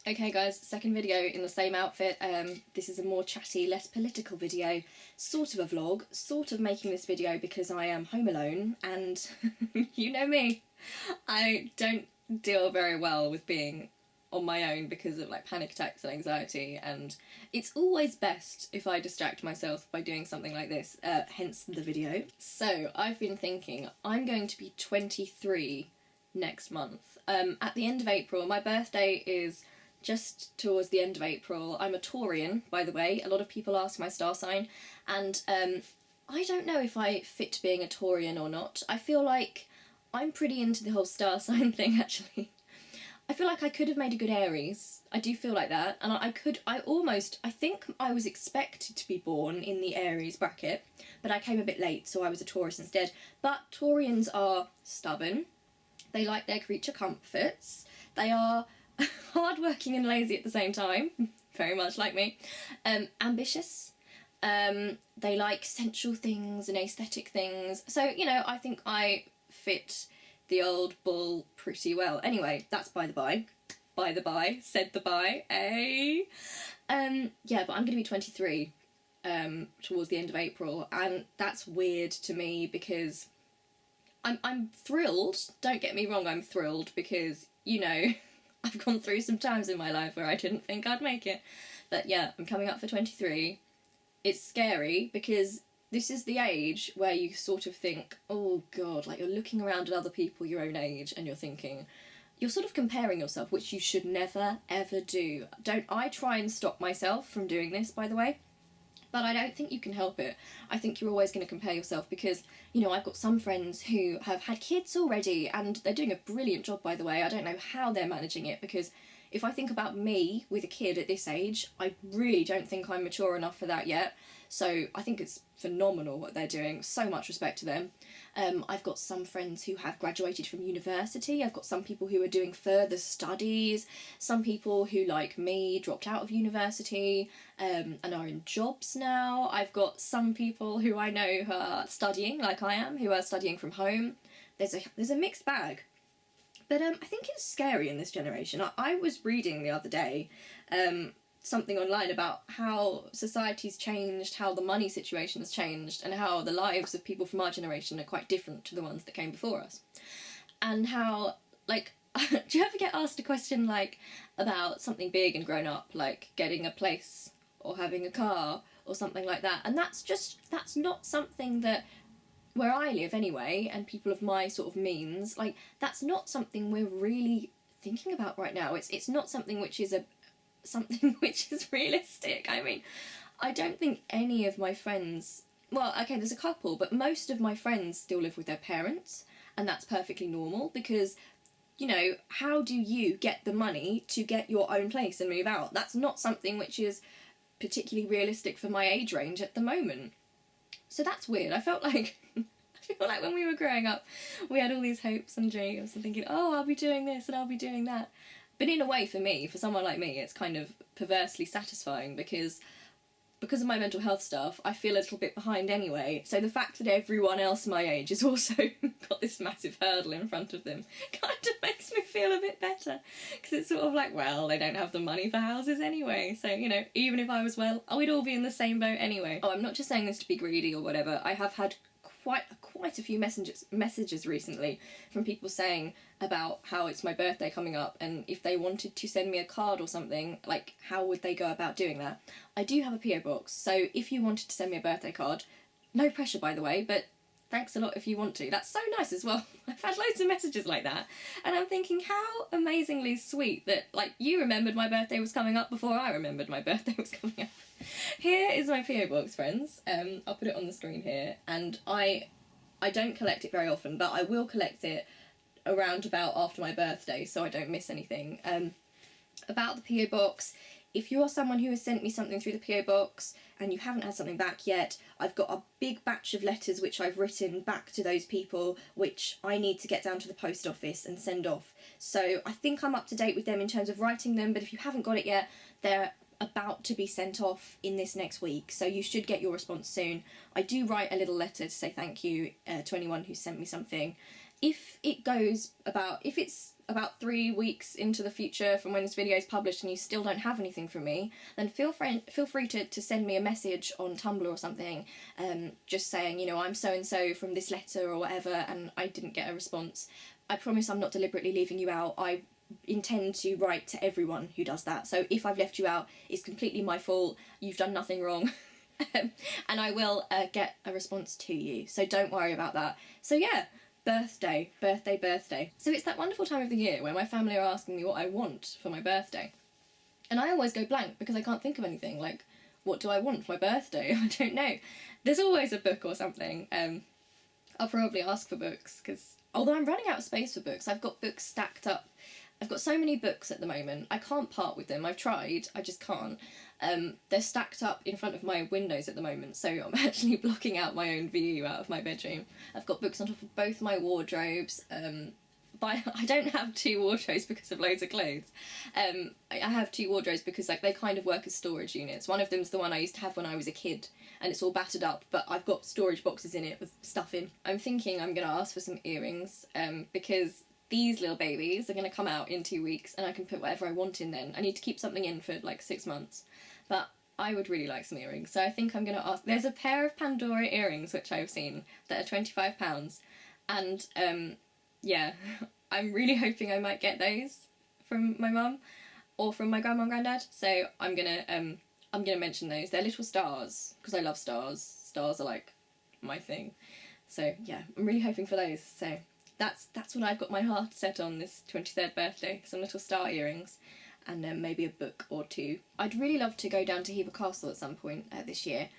Okay guys, second video in the same outfit. This is a more chatty, less political video, sort of a vlog, sort of making this video because I am home alone and you know me, I don't deal very well with being on my own because of like panic attacks and anxiety, and it's always best if I distract myself by doing something like this, hence the video. So I've been thinking I'm going to be 23 next month. At the end of April, my birthday is just towards the end of April. I'm a Taurian, by the way. A lot of people ask my star sign, and I don't know if I fit being a Taurian or not. I feel like I'm pretty into the whole star sign thing, actually. I feel like I could have made a good Aries. I do feel like that, and I think I was expected to be born in the Aries bracket, but I came a bit late, so I was a Taurus instead. But Taurians are stubborn, they like their creature comforts, they are hard-working and lazy at the same time, very much like me, ambitious, they like sensual things and aesthetic things, so, you know, I think I fit the old bull pretty well. Anyway, that's by the by, said the by, eh? Yeah, but I'm gonna be 23 towards the end of April, and that's weird to me because I'm thrilled, don't get me wrong, I'm thrilled because, you know, I've gone through some times in my life where I didn't think I'd make it. But yeah, I'm coming up for 23. It's scary because this is the age where you sort of think, oh god, like you're looking around at other people your own age and you're thinking, you're sort of comparing yourself, which you should never ever do. I try and stop myself from doing this, by the way, but I don't think you can help it. I think you're always going to compare yourself because, you know, I've got some friends who have had kids already and they're doing a brilliant job, by the way. I don't know how they're managing it because if I think about me with a kid at this age, I really don't think I'm mature enough for that yet. So I think it's phenomenal what they're doing. So much respect to them. I've got some friends who have graduated from university. I've got some people who are doing further studies. Some people who, like me, dropped out of university and are in jobs now. I've got some people who I know who are studying, like I am, who are studying from home. There's a mixed bag. But I think it's scary in this generation. I was reading the other day something online about how society's changed, how the money situation has changed, and how the lives of people from our generation are quite different to the ones that came before us. And how, like, do you ever get asked a question, like, about something big and grown up, like getting a place or having a car or something like that? And that's not something that, where I live anyway, and people of my sort of means, like, that's not something we're really thinking about right now. It's not something which is realistic. I mean, I don't think any of my friends, well, okay, there's a couple, but most of my friends still live with their parents, and that's perfectly normal because, you know, how do you get the money to get your own place and move out? That's not something which is particularly realistic for my age range at the moment. So that's weird. I feel like when we were growing up, we had all these hopes and dreams and thinking, oh, I'll be doing this and I'll be doing that. But in a way, for me, for someone like me, it's kind of perversely satisfying because of my mental health stuff, I feel a little bit behind anyway. So the fact that everyone else my age has also got this massive hurdle in front of them kind of makes me feel a bit better. Because it's sort of like, well, they don't have the money for houses anyway. So, you know, even if I was well, we'd all be in the same boat anyway. Oh, I'm not just saying this to be greedy or whatever. I have had quite a few messages recently from people saying about how it's my birthday coming up and if they wanted to send me a card or something, like how would they go about doing that. I do have a PO box, so if you wanted to send me a birthday card, no pressure by the way, but thanks a lot if you want to. That's so nice as well. I've had loads of messages like that and I'm thinking how amazingly sweet that, like, you remembered my birthday was coming up before I remembered my birthday was coming up. Here is my PO box, friends. I'll put it on the screen here, and I don't collect it very often, but I will collect it around about after my birthday so I don't miss anything. About the PO box, if you're someone who has sent me something through the PO box and you haven't had something back yet, I've got a big batch of letters which I've written back to those people which I need to get down to the post office and send off. So I think I'm up to date with them in terms of writing them, but if you haven't got it yet, they're about to be sent off in this next week, so you should get your response soon. I do write a little letter to say thank you to anyone who sent me something. if it's about 3 weeks into the future from when this video is published and you still don't have anything from me, then feel free to send me a message on Tumblr or something, just saying, you know, I'm so and so from this letter or whatever, and I didn't get a response. I promise I'm not deliberately leaving you out. I intend to write to everyone who does that. So if I've left you out, it's completely my fault. You've done nothing wrong. And I will get a response to you. So don't worry about that. So yeah, birthday. So it's that wonderful time of the year where my family are asking me what I want for my birthday. And I always go blank because I can't think of anything. Like, what do I want for my birthday? I don't know. There's always a book or something. I'll probably ask for books because although I'm running out of space for books, I've got books stacked up. I've got so many books at the moment. I can't part with them. I've tried. I just can't. They're stacked up in front of my windows at the moment, so I'm actually blocking out my own view out of my bedroom. I've got books on top of both my wardrobes. I don't have 2 wardrobes because of loads of clothes. I have 2 wardrobes because like they kind of work as storage units. One of them's the one I used to have when I was a kid, and it's all battered up, but I've got storage boxes in it with stuff in. I'm thinking I'm going to ask for some earrings, because these little babies are going to come out in 2 weeks and I can put whatever I want in then. I need to keep something in for like 6 months. But I would really like some earrings, so I think I'm going to ask. There's a pair of Pandora earrings which I've seen that are £25, and yeah, I'm really hoping I might get those from my mum or from my grandma and granddad. So I'm gonna mention those. They're little stars because I love stars. Stars are like my thing. So yeah, I'm really hoping for those. So that's what I've got my heart set on this 23rd birthday. Some little star earrings. And then maybe a book or 2. I'd really love to go down to Hever Castle at some point this year.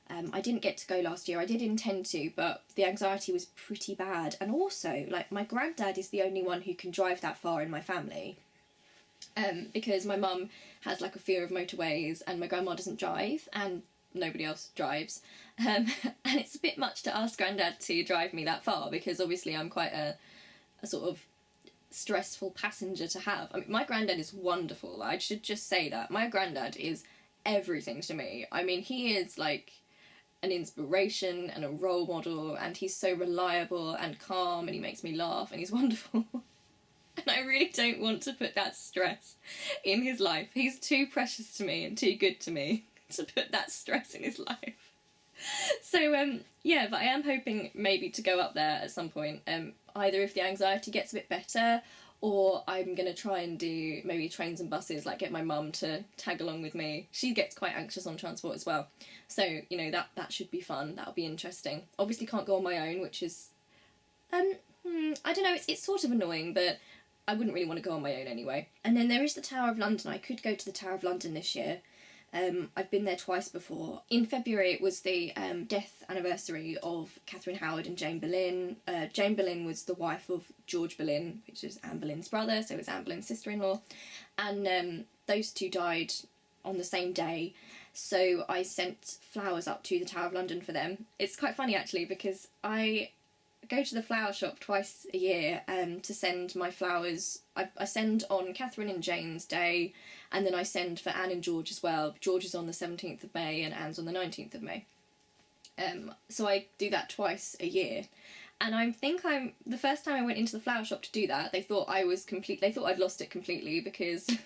I didn't get to go last year. I did intend to, but the anxiety was pretty bad. And also, like, my granddad is the only one who can drive that far in my family. Because my mum has like a fear of motorways and my grandma doesn't drive and nobody else drives. And it's a bit much to ask granddad to drive me that far because obviously I'm quite a sort of stressful passenger to have. I mean, my granddad is wonderful. I should just say that. My granddad is everything to me. I mean, he is like an inspiration and a role model, and he's so reliable and calm, and he makes me laugh, and he's wonderful. And I really don't want to put that stress in his life. He's too precious to me and too good to me to put that stress in his life. So, yeah, but I am hoping maybe to go up there at some point, either if the anxiety gets a bit better, or I'm going to try and do maybe trains and buses, like get my mum to tag along with me. She gets quite anxious on transport as well. So, you know, that should be fun. That'll be interesting. Obviously can't go on my own, which is, I don't know, it's sort of annoying, but I wouldn't really want to go on my own anyway. And then there is the Tower of London. I could go to the Tower of London this year. I've been there twice before. In February it was the death anniversary of Catherine Howard and Jane Boleyn. Jane Boleyn was the wife of George Boleyn, which is Anne Boleyn's brother, so it was Anne Boleyn's sister-in-law. And those two died on the same day, so I sent flowers up to the Tower of London for them. It's quite funny actually because I go to the flower shop twice a year to send my flowers. I send on Catherine and Jane's day, and then I send for Anne and George as well. George is on the 17th of May and Anne's on the 19th of May. So I do that twice a year. And the first time I went into the flower shop to do that, they thought I'd lost it completely because it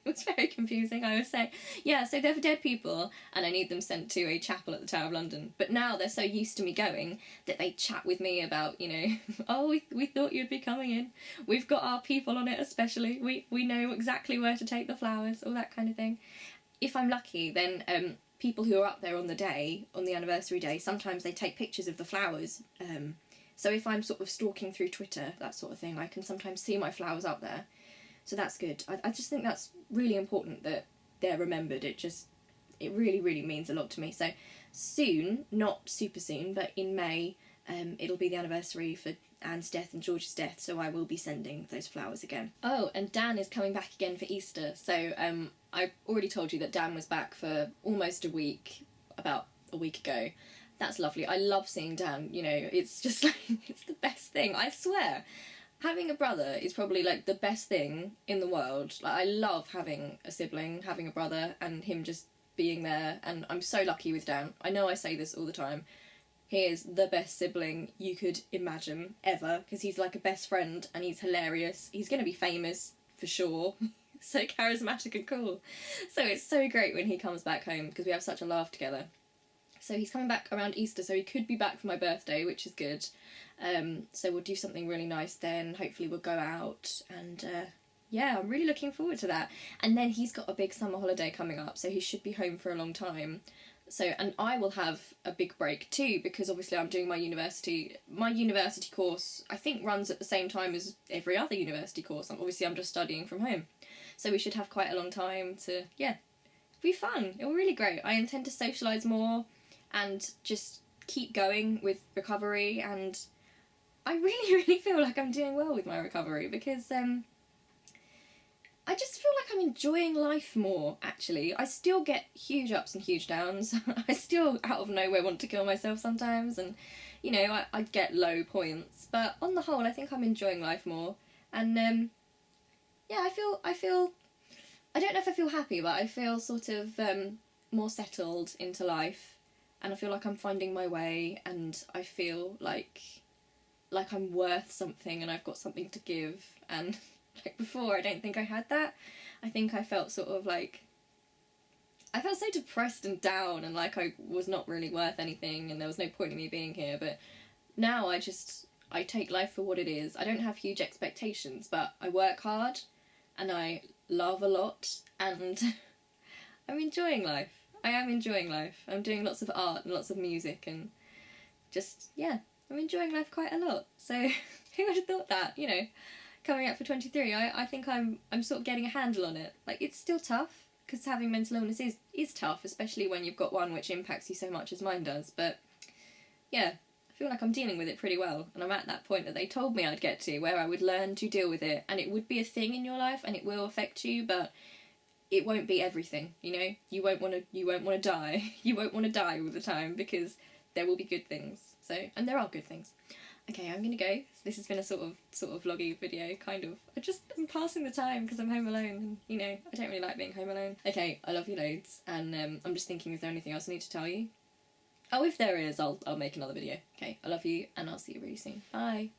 was very confusing. I was saying, yeah, so they're for dead people and I need them sent to a chapel at the Tower of London. But now they're so used to me going that they chat with me about, you know, oh, we thought you'd be coming in. We've got our people on it especially. We know exactly where to take the flowers, all that kind of thing. If I'm lucky, then people who are up there on the day, on the anniversary day, sometimes they take pictures of the flowers. So if I'm sort of stalking through Twitter, that sort of thing, I can sometimes see my flowers up there. So that's good. I just think that's really important that they're remembered. It really, really means a lot to me. So soon, not super soon, but in May, it'll be the anniversary for Anne's death and George's death, so I will be sending those flowers again. Oh, and Dan is coming back again for Easter. So I already told you that Dan was back for almost a week, about a week ago. That's lovely. I love seeing Dan, you know, it's just like, it's the best thing, I swear. Having a brother is probably like the best thing in the world. Like, I love having a sibling, having a brother, and him just being there, and I'm so lucky with Dan. I know I say this all the time. He is the best sibling you could imagine ever, because he's like a best friend and he's hilarious. He's going to be famous for sure. So charismatic and cool. So it's so great when he comes back home because we have such a laugh together. So he's coming back around Easter, so he could be back for my birthday, which is good. So we'll do something really nice then. Hopefully we'll go out and yeah, I'm really looking forward to that. And then he's got a big summer holiday coming up, so he should be home for a long time. So, and I will have a big break too, because obviously I'm doing my university. My university course, I think, runs at the same time as every other university course. Obviously I'm just studying from home. So we should have quite a long time to, yeah, be fun. It'll be really great. I intend to socialise more and just keep going with recovery, and I really, really feel like I'm doing well with my recovery, because I just feel like I'm enjoying life more, actually. I still get huge ups and huge downs. I still, out of nowhere, want to kill myself sometimes, and, you know, I get low points. But on the whole, I think I'm enjoying life more. And, yeah, I feel, I don't know if I feel happy, but I feel sort of more settled into life. And I feel like I'm finding my way, and I feel like I'm worth something and I've got something to give. And like before, I don't think I had that. I think I felt sort of like, I felt so depressed and down, and like I was not really worth anything and there was no point in me being here. But now I take life for what it is. I don't have huge expectations, but I work hard and I love a lot, and I'm enjoying life. I am enjoying life. I'm doing lots of art and lots of music, and just, yeah, I'm enjoying life quite a lot. So who would have thought that, you know, coming up for 23, I think I'm sort of getting a handle on it. Like, it's still tough, because having mental illness is tough, especially when you've got one which impacts you so much as mine does. But yeah, I feel like I'm dealing with it pretty well, and I'm at that point that they told me I'd get to, where I would learn to deal with it, and it would be a thing in your life and it will affect you, but it won't be everything, you know? You won't want to die. You won't want to die all the time, because there will be good things. So, and there are good things. Okay, I'm gonna go. This has been a sort of vloggy video, kind of. I'm passing the time because I'm home alone, and, you know, I don't really like being home alone. Okay, I love you loads, and I'm just thinking, is there anything else I need to tell you? Oh, if there is, I'll make another video. Okay, I love you, and I'll see you really soon. Bye.